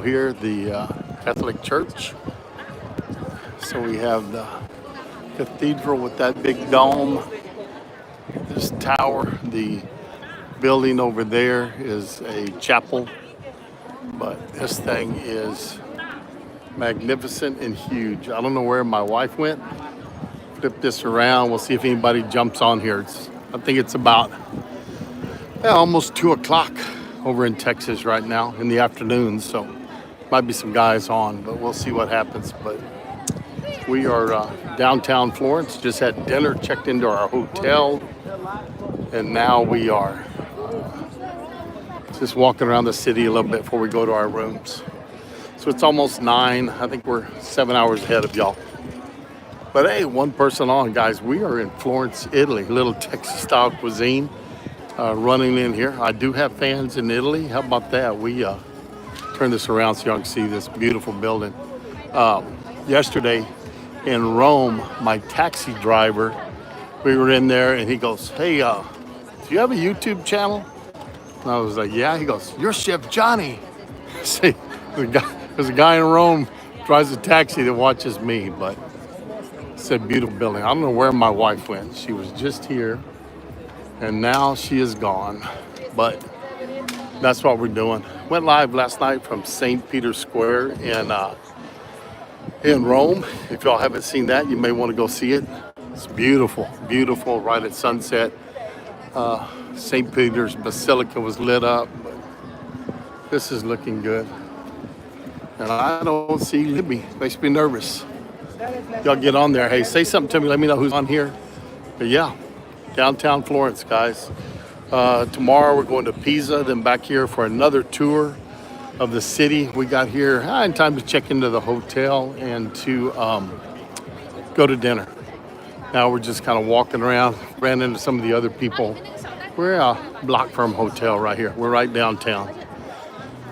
Here, the Catholic Church. So we have the cathedral with that big dome, this tower. The building over there is a chapel, but this thing is magnificent and huge. I don't know where my wife went. Flip this around. We'll see if anybody jumps on here. I think it's about almost 2 o'clock over in Texas right now in the afternoon. So might be some guys on, but we'll see what happens. But we are downtown Florence. Just had dinner, checked into our hotel, and now we are just walking around the city a little bit before we go to our rooms. So it's almost 9. I think we're 7 hours ahead of y'all. But hey, one person on, guys. We are in Florence, Italy. Little Texas-style cuisine running in here. I do have fans in Italy. How about that? We turn this around so y'all can see this beautiful building. Yesterday in Rome, my taxi driver, we were in there, and he goes, "Hey, do you have a YouTube channel?" And I was like, "Yeah." He goes, "You're Chef Johnny." See, there's a guy in Rome drives a taxi that watches me, but it's a beautiful building. I don't know where my wife went. She was just here, and now she is gone. But that's what we're doing. Went live last night from St. Peter's Square in Rome. If y'all haven't seen that, you may want to go see it. It's beautiful, beautiful, right at sunset. St. Peter's Basilica was lit up, but this is looking good. And I don't see Libby. Makes me nervous. Y'all get on there. Hey, say something to me. Let me know who's on here. But yeah, downtown Florence, guys. Tomorrow we're going to Pisa, then back here for another tour of the city. We got here in time to check into the hotel and to go to dinner. Now we're just kind of walking around. Ran into some of the other people. We're a block from hotel right here. We're right downtown.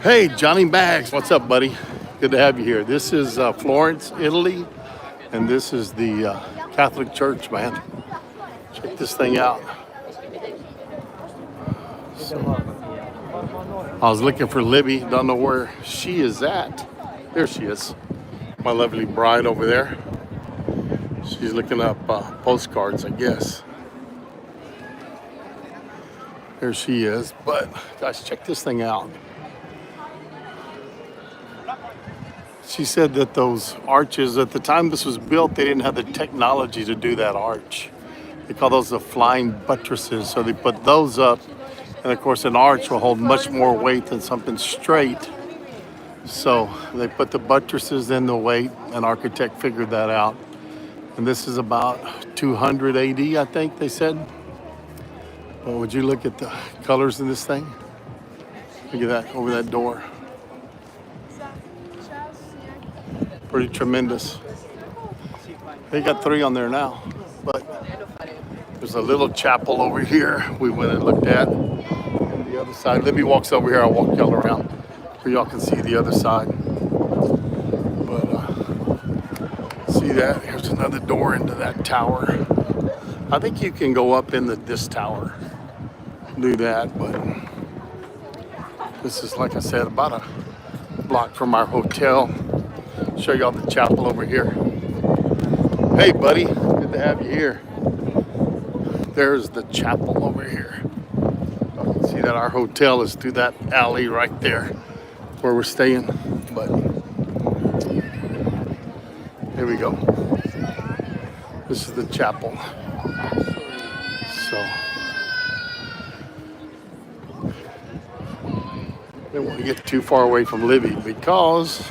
Hey, Johnny Bags, what's up, buddy? Good to have you here. This is Florence, Italy, and this is the Catholic Church, man. Check this thing out. So, I was looking for Libby. Don't know where she is at. There she is. My lovely bride over there. She's looking up postcards, I guess. There she is. But, guys, check this thing out. She said that those arches, at the time this was built, they didn't have the technology to do that arch. They call those the flying buttresses. So they put those up. And of course, an arch will hold much more weight than something straight. So they put the buttresses in the weight. An architect figured that out. And this is about 200 AD, I think they said. Well, would you look at the colors in this thing? Look at that, over that door. Pretty tremendous. They got 3 on there now, but there's a little chapel over here we went and looked at. On the other side, Libby walks over here. I'll walk y'all around so y'all can see the other side. But see that? Here's another door into that tower. I think you can go up in this tower, do that, but this is, like I said, about a block from our hotel. Show y'all the chapel over here. Hey, buddy, good to have you here. There's the chapel over here. You can see that our hotel is through that alley right there where we're staying. But here we go. This is the chapel. So I didn't want to get too far away from Libby because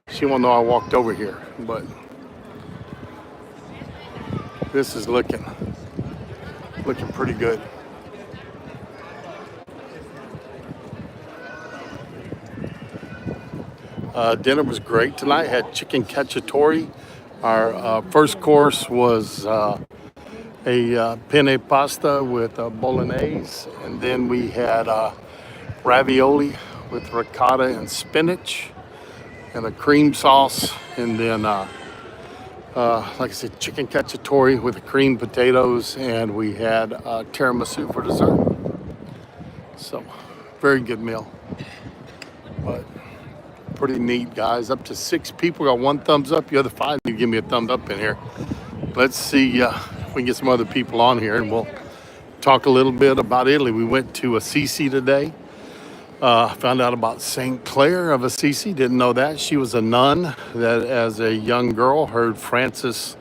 she won't know I walked over here. But this is looking pretty good. Dinner was great tonight. Had chicken cacciatore. Our first course was a penne pasta with bolognese, and then we had ravioli with ricotta and spinach, and a cream sauce, and then like I said, chicken cacciatore with creamed potatoes, and we had tiramisu for dessert. So, very good meal. But pretty neat, guys. Up to 6 people got 1 thumbs up. The other 5 need to give me a thumbs up in here. Let's see if we can get some other people on here, and we'll talk a little bit about Italy. We went to Assisi today. Found out about St. Clare of Assisi. Didn't know that. She was a nun that, as a young girl, heard Francis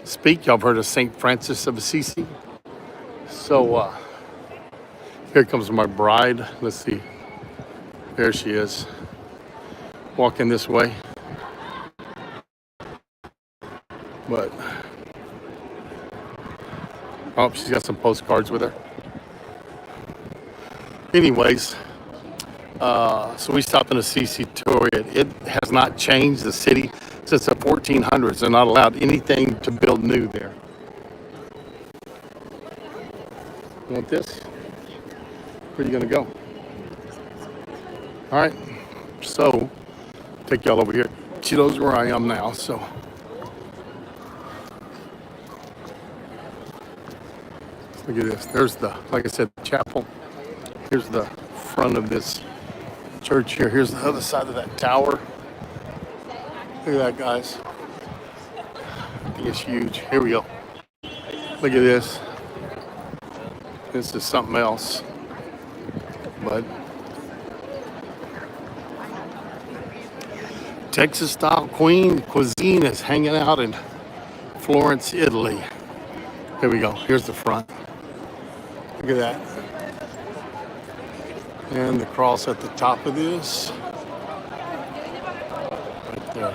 speak. Y'all have heard of St. Francis of Assisi? So here comes my bride. Let's see. There she is. Walking this way. But, oh, she's got some postcards with her. Anyways, so we stopped in Assisi tour. It has not changed, the city, since the 1400s. They're not allowed anything to build new there. You want this? Where are you gonna go? All right, so take y'all over here. She knows where I am now, so. Look at this. There's the, like I said, the chapel. Here's the front of this church here. Here's the other side of that tower. Look at that, guys. I think it's huge. Here we go. Look at this. This is something else. But Texas style cuisine is hanging out in Florence, Italy. Here we go. Here's the front. Look at that. And the cross at the top of this. Right there.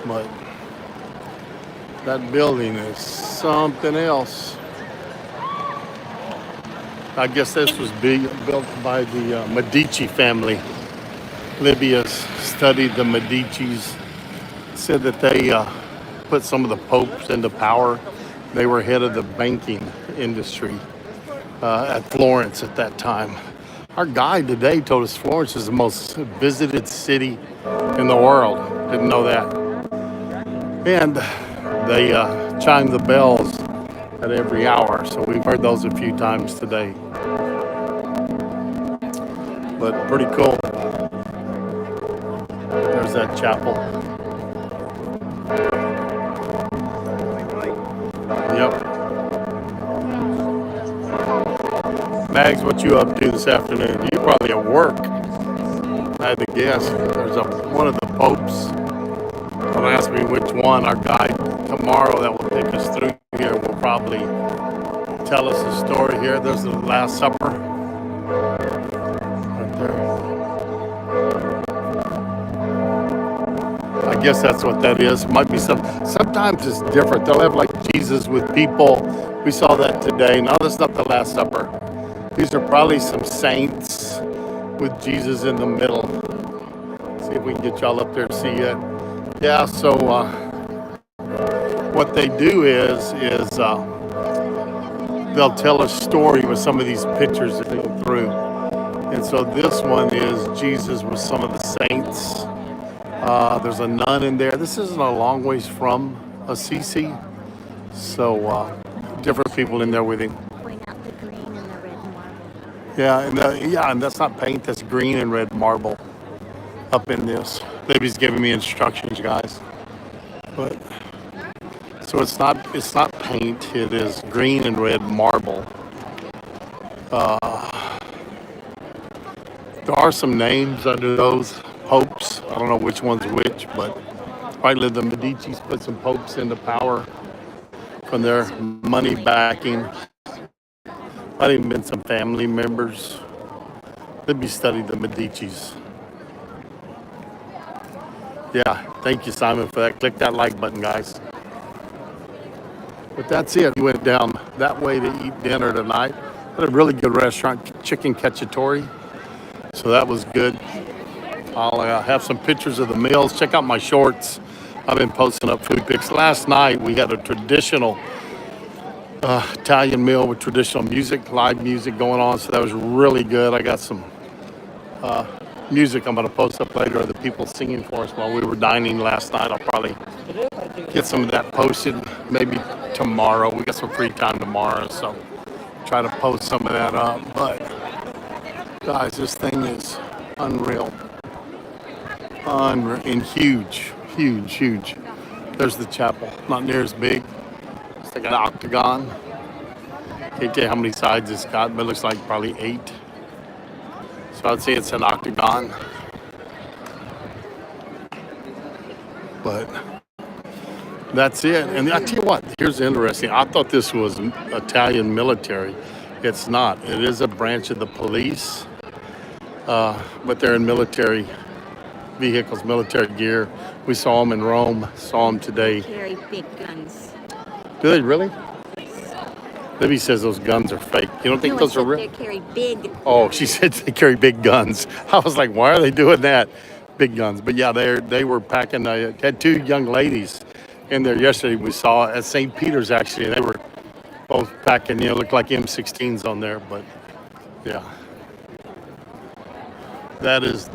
But that building is something else. I guess this was built by the Medici family. Libya's studied the Medicis. Said that they put some of the popes into power. They were head of the banking industry at Florence at that time. Our guide today told us Florence is the most visited city in the world. Didn't know that. And they chime the bells at every hour, so we've heard those a few times today. But pretty cool. There's that chapel. Yep. Mags, what you up to this afternoon? You probably at work. I had to guess. There's one of the popes. Don't ask me which one. Our guide tomorrow that will take us through here will probably tell us a story here. There's the Last Supper. Right there. I guess that's what that is. Might be sometimes it's different. They'll have like Jesus with people. We saw that today. No, that's not the Last Supper. These are probably some saints with Jesus in the middle. See if we can get y'all up there to see it. Yeah, so what they do is they'll tell a story with some of these pictures that they go through. And so this one is Jesus with some of the saints. There's a nun in there. This isn't a long ways from Assisi. So different people in there with him. Yeah, and that's not paint. That's green and red marble up in this. Libby's giving me instructions, guys. But so it's not paint. It is green and red marble. There are some names under those popes. I don't know which one's which, but probably the Medicis put some popes into power from their money backing. Might even been some family members. Libby studied the Medicis. Yeah, thank you, Simon, for that. Click that like button, guys. But that's it. We went down that way to eat dinner tonight at a really good restaurant, Chicken Cacciatore. So that was good. I'll have some pictures of the meals. Check out my shorts. I've been posting up food pics. Last night we had a traditional Italian meal with traditional music, live music going on. So that was really good. I got some music I'm going to post up later of the people singing for us while we were dining last night. I'll probably get some of that posted maybe tomorrow. We got some free time tomorrow, so try to post some of that up. But Guys, this thing is unreal. Unreal and huge, huge, huge. There's the chapel. Not near as big. It's like an octagon. Can't tell you how many sides it's got, but it looks like probably 8. So I'd say it's an octagon. But that's it. And I tell you what, here's interesting. I thought this was Italian military. It's not. It is a branch of the police, but they're in military vehicles, military gear. We saw them in Rome, saw them today. Carry big guns. Do they really? Libby says those guns are fake. You don't think No, those are real? They carry big. Oh, she said they carry big guns. I was like, why are they doing that? Big guns. But yeah, they were packing. Had 2 young ladies in there yesterday. We saw at St. Peter's actually. They were both packing. Looked like M16s on there. But yeah, that is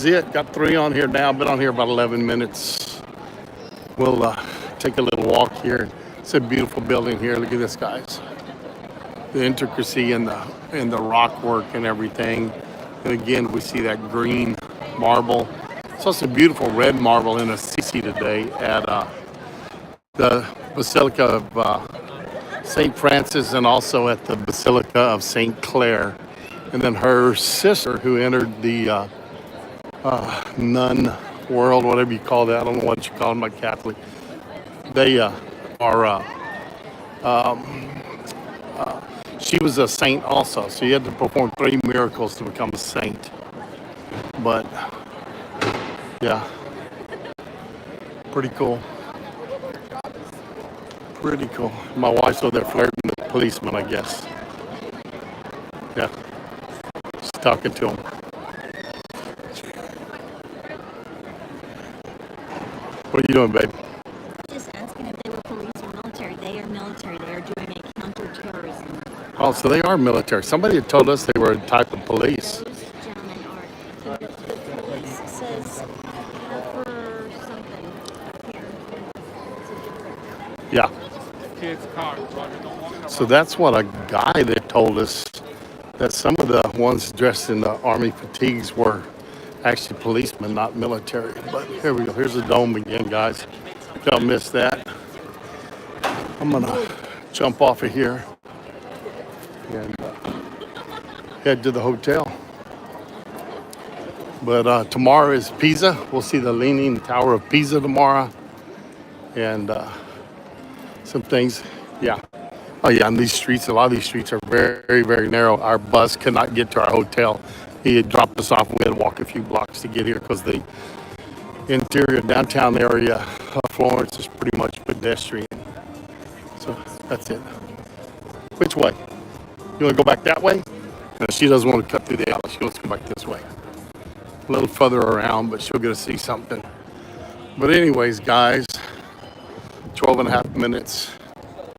it. Got 3 on here now. Been on here about 11 minutes. We'll take a little walk here. It's a beautiful building here. Look at this, guys. The intricacy and the rock work and everything. And again, we see that green marble. Saw some beautiful red marble in Assisi today at the Basilica of St. Francis and also at the Basilica of St. Clare. And then her sister, who entered the nun world, whatever you call that. I don't know what you call them, like Catholic. They are. She was a saint also, so you had to perform 3 miracles to become a saint. But yeah, pretty cool. Pretty cool. My wife's over there flirting with the policeman, I guess. Yeah, she's talking to him. What are you doing, babe? Just asking if they were police or military. They are military. They are doing a counterterrorism. Oh, so they are military. Somebody had told us they were a type of police. Those gentlemen are. The police says for something here. Yeah. So that's what a guy that told us, that some of the ones dressed in the army fatigues were actually policemen, not military. But here we go. Here's the dome again, guys. Don't miss that. I'm gonna jump off of here and head to the hotel. But tomorrow is Pisa. We'll see the Leaning Tower of Pisa tomorrow, and some things. Yeah. Oh yeah. And these streets, a lot of these streets are very, very narrow. Our bus could not get to our hotel. He had dropped us off. We had to walk a few blocks to get here because the interior downtown area of Florence is pretty much pedestrian. So that's it. Which way? You want to go back that way? No, she doesn't want to cut through the alley. She wants to go back this way. A little further around, but she'll get to see something. But anyways, guys, 12 and a half minutes.